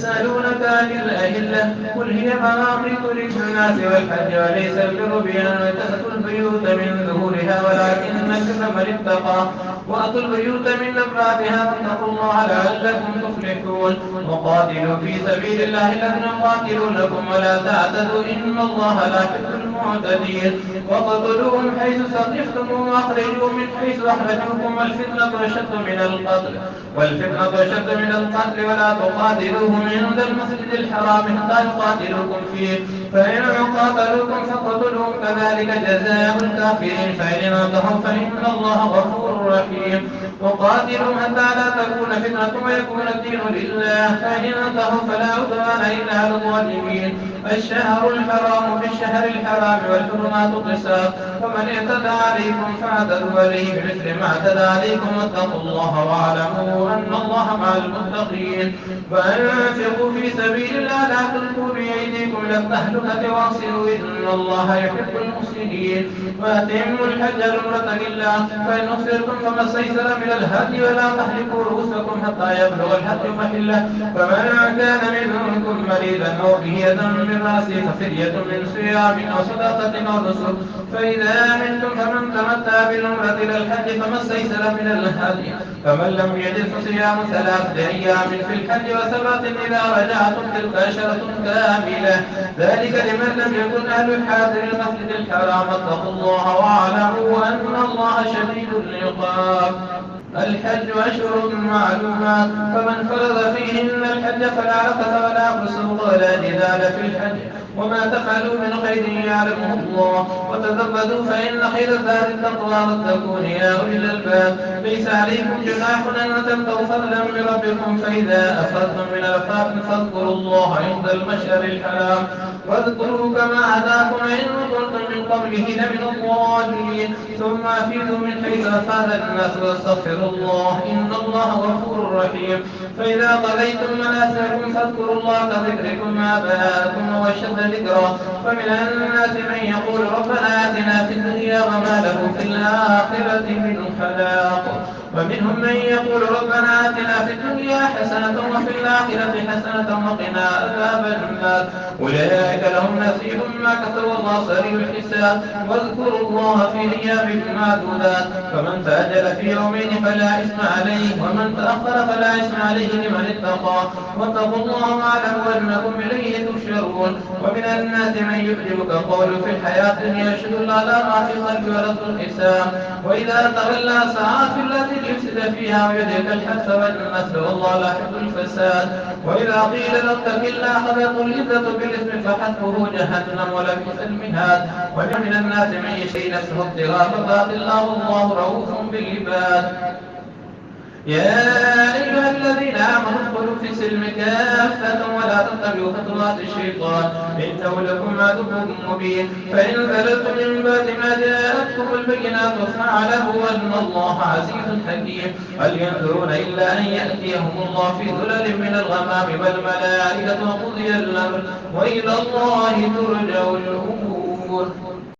يسألونك عن الأهلة قل هي مواقيت للناس والحج وليس البر بأن تأتوا البيوت من ظهورها ولكن البر من اتقى وأتوا البيوت من أبوابها واتقوا الله لعلكم تفلحون وقاتلوا في سبيل الله الذين يقاتلونكم ولا تعتدوا إن الله لا يحب المعتدين وقتلوهم حيث ثقفتموهم وأخرجوا من حيث أخرجوكم والفتنة أشد من القتل ولا تقاتلوهم عند المسجد الحرام حتى يقاتلوكم فيه فإن قاتلوكم فاقتلوهم كذلك جزاء الكافرين فإن انتهوا فإن الله غفور رحيم وقاتلوا حتى لا تكون فتنة ويكون الدين لله فإن انتهوا فلا عدوان إلا على الظالمين الشهر الحرام بالشهر الحرام والحرمات قصاص فمن اعتدى عليكم فاعتدوا عليه بمثل ما اعتدى عليكم واتقوا الله واعلموا أن الله مع المتقين وأنفقوا في سبيل الله لا تلقوا بأيديكم إلى التهلكة واصلوا إن الله يحب المحسنين وأتموا الحج العمرة لله فإن أحصرتم فما استيسر من الهدي ولا تحلقوا رؤوسكم حتى يبلغ الحج محله فمن كان منكم مريضا أو به أذى من رأسه ففدية من صيام أو صدقة أو نسك فإذا أمنتم فمن تمتع بالعمرة إلى الحج فما استيسر من الهدي فمن لم يجد فصيام 3 أيام في الحج و7 إذا رجعتم تلك عشرة كاملة ذلك لمن لم يكن أهل حاضر المسجد الحرام اتقوا الله واعلموا أن الله شديد العقاب الحج أشهر معلومات فمن فرض فيهن الحج فلا رفث ولا فسوق ولا جدال في الحج وما تفعلوا من خير يعلمه الله وتزودوا فإن خير الزاد التقوى واتقون يا أولي الألباب ليس عليكم جناح أن تبتغوا فضلا من ربكم فإذا أفضتم من الأفاق فاذكروا الله عند المشعر الحرام واذكروا كما هداكم إن كنتم من قبله لمن الضالين ثم أفيدوا من حيث أفاد الناس واستغفروا الله إن الله غفور رحيم فإذا قضيتم مناسككم فاذكروا الله كذكركم آباءكم وأشد ذكرا ومن الناس من يقول ربنا آتنا في الدنيا وما له في الآخرة من خلاق ومنهم من يقول ربنا آتنا في الدنيا حسنة وفي الآخرة حسنة وقنا عذاب النار أولئك لهم نصيب ما كسبوا والله سريع الحساب واذكروا الله في أيام معدودات فمن تأجل في يومين فلا إثم عليه ومن تأخر فلا إثم عليه لمن اتقى واتقوا الله واعلموا أنكم إليه تحشرون ومن الناس من يعجبك قوله في الحياة الدنيا يشهد الله على ما في قلبه ورد الحساب وإذا تولى سعى في التي يفسد فيها ويدرك الحس والنسل والله لا يحب الفساد وإذا قيل له اتق الله أخذته العزة بالإثم فحسبه جهنم ولبئس المهاد ومن الناس من يشري نفسه ابتغاء مرضات الله والله رؤوف بالعباد يا أيها الذين آمنوا ادخلوا في السلم كافة ولا تتبعوا خطوات الشيطان إنه لكم عدو مبين فإن زللتم من بعد ما جاءتكم البينات فاعلموا أن الله عزيز حكيم هل ينظرون إلا أن يأتيهم الله في ظلل من الغمام والملائكة وقضي الأمر وإلى الله ترجع الأمور